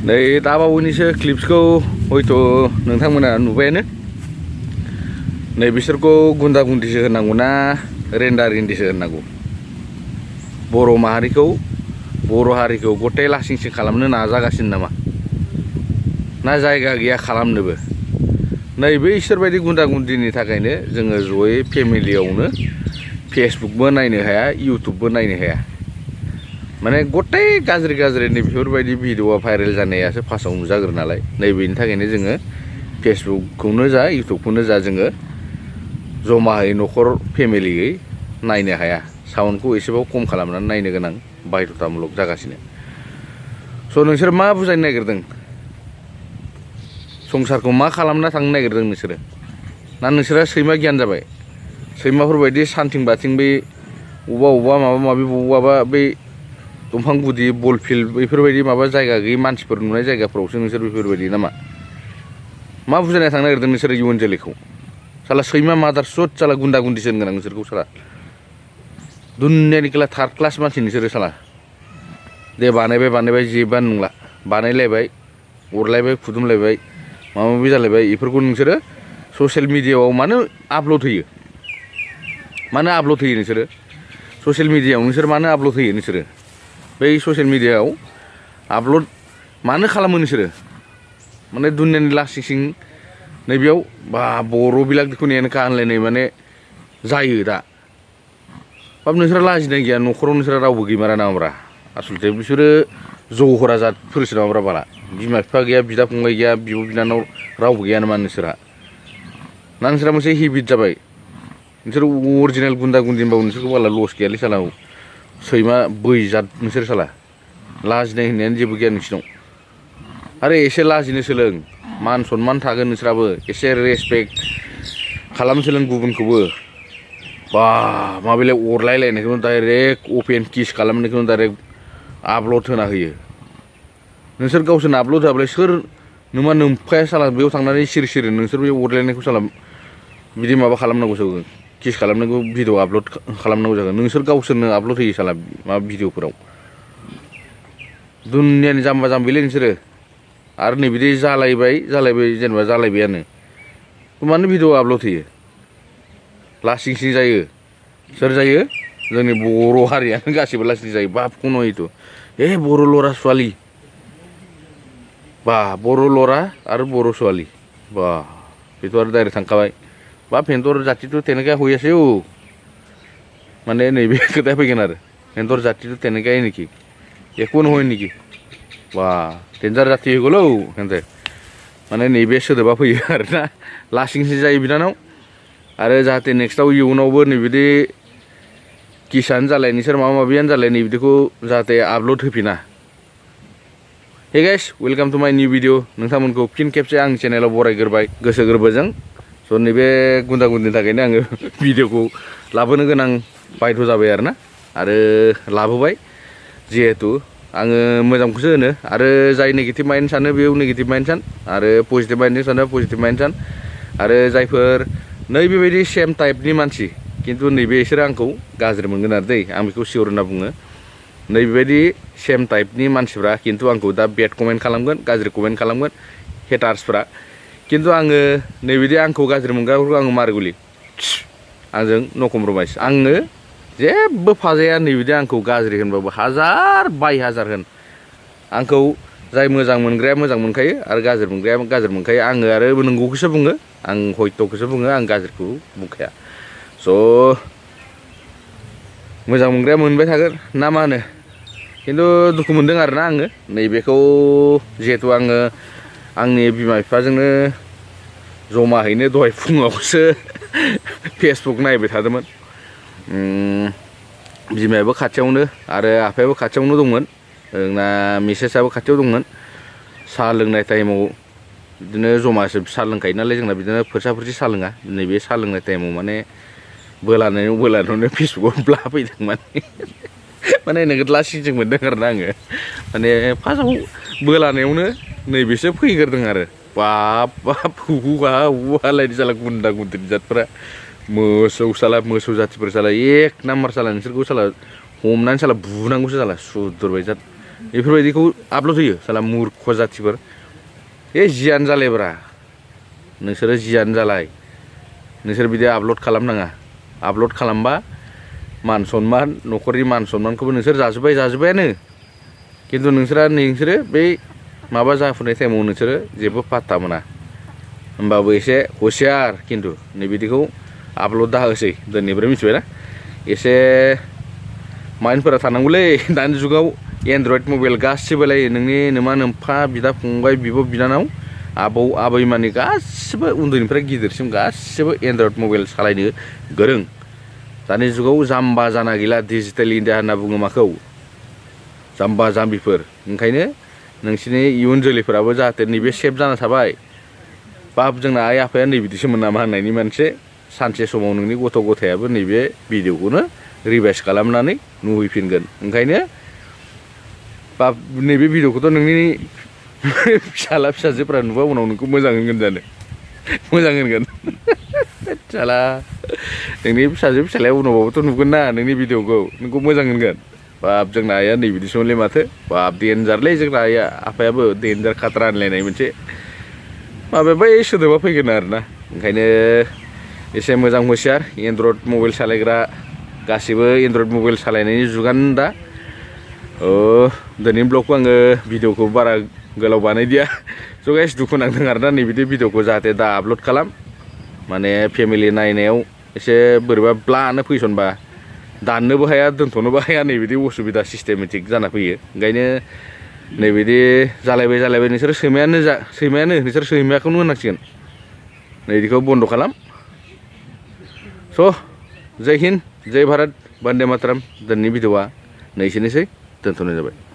नै दा बावैनिसो क्लिप्सखौ हयथ' नोंथांमोना नुबायानो। नै बिसोरखौ गुन्दा गुन्दिसो होननांगौ ना रेन्डार इन्दिसो होननांगौ। बर' हारिखौ गथाय लासिंसिं खालामनो नाजागासिनो नामा? ना जायगा गैया खालामनोबो? नै बैसोरबायदि गुन्दा गुन्दिनि थाखायनो जोङो जयै फेमिलियावनो फेसबुकबो नायनो हाया, इउटुबबो नायनो हाया। माने गथाय गाज्रि बेफोरबायदि भिडिअ'आ भाइरेल जानायासो फार्स्टआव नुजाग्रो नालाय। नैबेनि थाखायनो जोङो फेसबुकखौनो जा इउटुबखौनो जा जोङो जमायै न'खर फेमिलियै नायनो हाया। साउन्डखौ एसेबाबो खम खालामनानै नायनो गोनां बाध्यतामूलक जागासिनो। स' नोंसोर मा बुजायनो नागिरदों? संसारखौ मा खालामना थांनो नागिरदों नोंसोरो? ना नोंसोरा सैमा गियान जाबाय? सैमाफोरबायदि सानथिं बाथिं बै अबेबा माबा माबि बबावबा बै दंफां गुदि बल फिल्ड बेफोरबायदि माबा जायगा गैयि मानसिफोर नुनाय जायगाफोरावसो नोंसोर बेफोरबायदि नामा? मा बुजायना थांनो नागिरदों नोंसोरो इयुन जोलैखौ? साला सैमा मादार सुद साला गुन्दा गुन्दिसो होनगोन आं नोंसोरखौ साला। दुनियानि थार्ड क्लास मानसि नोंसोरो साला। दे बानायबाय जेबोआनो नंला। बानायलायबाय, अरलायबाय, खुदुमलायबाय, माबा माबि जालायबाय। बेफोरखौ नोंसोरो ससियेल मिडियाआव मानो आपल'ड होयो? मानो आपल'ड होयो नोंसोरो? ससियेल मिडियाआव नोंसोर मानो आपल'ड होयो नोंसोरो? बै ससियेल मिडियाआव आपल'ड मानो खालामो नोंसोरो? माने दुनियानि लासिंसिं नैबेयाव बा बर' बिलाग दुखुनियानोखा होनलायनाय माने जायो दा। बाब नोंसोरा लाजिनाय गैया? न'खराव नोंसोरा रावबो गैमारा नामाब्रा? आसलथे बिसोरो जहरा जातफोरसो नामाब्रा बाला? बिमा बिफा गैया, बिदा फंबाय गैया, बिब' बिनानाव रावबो गैया नामा नोंसोरा? ना नोंसोरा मोनसे हेबिट जाबाय? नोंसोर अरिजिनेल गुन्दा गुन्दि होनबाबो नोंसोरखौ बाला लस गैयालै साला। सैमा बै जात नोंसोर साला। लाजिनाय होननायानो जेबो गैया नोंसिनाव। आरो एसे लाजिनो सोलों। मान सनमान थागोन नोंस्राबो। एसे रेसपेक्ट खालामनो सोलों गुबुनखौबो। बा माबालाय अरलायलायनायखौनो डाइरेक्ट अपेन किस खालामनायखौनो डाइरेक्ट आपल'ड होना होयो। नोंसोर गावसोरनो आपल'ड होआब्लाय सोर नुमा नोमखाया साला बेयाव थांनानै सिरि नोंसोर बे अरलायनायखौ साला बिदि माबा खालामनांगौ जागोन। किस खालामनांगौ भिडिअ आपल'ड खालामनांगौ जागोन। नोंसोर गावसोरनो आपल'ड होयो साला माबा भिडिअफोराव। दुनियानि जाम्बा जाम्बिलै नोंसोरो। आरो नै बिदि जालायबाय जेनेबा जालायबायानो। मानो भिडिअ आपल'ड होयो? लासिंसिं जायो। सोर जायो? जोंनि बर' हारियानो गासिबो लासिंसिं जायो। बापखौ नयथ'। बर' लरा ছোৱালী। बा बर' लरा आरो बर' ছোৱালী। बा बेथ' आरो डाइरेक्ट थांखाबाय। बा भेन्दर जाति तो तेनेका हुई আছে हो। माने नैबे खोथाया फैगोन आरो। भेन्दर जाति तो तेनेका है नेকি? एकबो नहय नेकी? बा डेन्जार जाति होगोलौ हेनते। माने नैबे सोदोबा फैयो आरोना। लासिंसिं जायो बिनानाव। आरो जाहाथे नेक्स्टआव इयुनावबो नैबिदि किसानो जालाय नोंसोर माबा माबियानो जालाय नैबिदिखौ जाहाथे आपल'ड होफिना। Hey guys welcome to my new video. नोंथांमोनखौ फिन खेबसे आंनि चेनेलाव बरायग्रोबाय गोसो गोरबोजों। स' नैबे गुन्दा गुन्दिनि थाखायनो आङो भिडिअखौ लाबोनो गोनां बायध' जाबाय आरोना। आरो लाबोबाय जिहेथु आङो मोजांखौसो होनो। आरो जाय नेगेटिभ माइन्ड सानो बेयाव नेगेटिभ माइन्ड सान। आरो पजिटिभ माइन्डजों सानो पजिटिभ माइन्ड सान। आरो जायफोर नैबेबायदि सेम टाइपनि मानसि खिन्थु नैबे इसोरो आंखौ गाज्रि मोनगोन आरो दै। आं बेखौ सियर होनना बुङो। नैबेबायदि सेम टाइपनि मानसिफ्रा खिन्थु आंखौ दा बेड कमेन्ट खालामगोन, गाज्रि कमेन्ट खालामगोन हेटार्सफ्रा। खिन्थु आङो नैबिदि आंखौ गाज्रि मोनग्राफोरखौ आङो मारगुलि आंजों नो कमप्रमाइस। आङो जेबो फाजाया नैबिदि आंखौ गाज्रि होनबाबो हाजार बाय हाजार होन। आंखौ जाय मोजां मोनग्राया मोजां मोनखायो आरो गाज्रि मोनग्राया गाज्रि मोनखायो। आङो आरो नंगौखौसो बुङो। आं हयत'खौसो बुङो। आं गाज्रिखौ बुंखाया। स' मोजां मोनग्राया मोनबाय थागोन ना मा होनो? खिन्थु दुखु मोनदों आरोना आङो नैबेखौ जिहेथु आङो आंनि बिमा बिफाजोंनो जमाहैनो दहाय फुङावसो फेसबुक नायबाय थादोंमोन। बिमायाबो खाथियावनो आरो आफायाबो खाथियावनो दंमोन। जोंना मिसेसआबो खाथियाव दंमोन। साहा लोंनाय टाइमाव बिदिनो जमासो साहा लोंखायो नालाय जोंना बिदिनो फोरसा फोरसि साहा लोङा। नैबे साहा लोंनाय टाइमाव माने बोलानायावनो फेसबुकआव ब्ला फैदों माने नोगोद लासिंसिं मोनदों आरोना आङो। माने फार्स्टआव बोलानायावनो नैबेसो फैग्रोदों आरो। बाब बाब हुलायदि साला गुन्दा गुन्दिनि जातफोरा। मोसौ जातिफोर साला एक नाम्बार साला नोंसोरखौ साला हमनानै साला बुनांगौसो साला सुदुरबाय जात। बेफोरबायदिखौ आपल'ड होयो साला मुर्ख जाथिफोर जियानो जालायब्रा नोंसोरो जियानो जालाय नोंसोर बिदि आपल'ड खालामनाङा आपल'ड खालामबा मान सन्मान न'खरनि मान सन्मानखौबो नोंसोर जाजोब्बायानो खिन्थु नोंसोरो बै माबा जाफुनाय टाइमाव नोंसोरो जेबो पात्ता मोना होमबाबो एसे हुसियार खिन्थु नैबिदिखौ आपल'ड दा होसै दिनैनिफ्राय मिथिबायना एसे माइन्डफोरा थानांगौलै दानि जुगाव एन्ड्रइड मबाइल गासिबोलाय नोंनि नोमा नोम्फा बिदा फंबाय बिब' बिनानाव आबौ आबैमानि गासिबो उन्दैनिफ्राय गिदिरसिम गासिबो एन्ड्रइड मबाइल सालायनो गोरों दानि जुगाव जाम्बा जाना गैला डिजिटेल इन्डिया होनना बुङो माखौ जाम्बा जाम्बिफोर ओंखायनो नोंसिनि इयुन जोलैफोराबो जाहाथे नैबे सेफ जाना थाबाय बाप जोंना आइ आफाया नैबिदिसोमोन नामा होननायनि मोनसे सानसे समाव नोंनि गथ' गथायाबो नैबे भिडिअखौनो रिभाइस खालामनानै नुहैफिनगोन ओंखायनो बाप नैबे भिडिअखौथ' नोंनि फिसाला फिसाजोफ्रा नुबा उनाव नोंखौ मोजां होनगोन जानो मोजां होनगोन साला नोंनि फिसाजो फिसालाया उनावबाबोथ' नुगोन ना नोंनि भिडिअखौ नोंखौ मोजां होनगोन बाप जोंना आइया नैबिदिसोमोनलै माथो बाप देन्जारलै जोंना आइया आफायाबो देन्जार खात्रा होनलायनाय मोनसे माबाया बै सोदोबा फैगोन आरोना ओंखायनो एसे मोजां हुसियार एन्ड्रइड मबाइल सालायग्रा गासिबो एन्ड्रइड मबाइल सालायनायनि जुगानो दा दिनैनि ब्लगखौ आङो भिडिअखौ बारा गोलाव बानायदिया स' गाइस दुखु नांदों आरोना नैबिदि भिडिअखौ जाहाथे दा आपल'ड खालाम माने फेमिलि नायनायाव एसे बोरैबा ब्लानो फैसनबा दाननोबो हाया दोनथ'नोबो हाया नैबिदि उसुबिदा सिस्टेमेटिक जाना फैयो ओंखायनो नैबिदि जालायबाय नोंसोर सैमायानो नोंसोर सैमाखौनो होनांसिगोन नैबिदिखौ बन्द' खालाम स' जय हिन्द जय भारत बन्दे मातरम दिनैनि भिडिअआ एसेनोसै दोनथ'नाय जाबाय।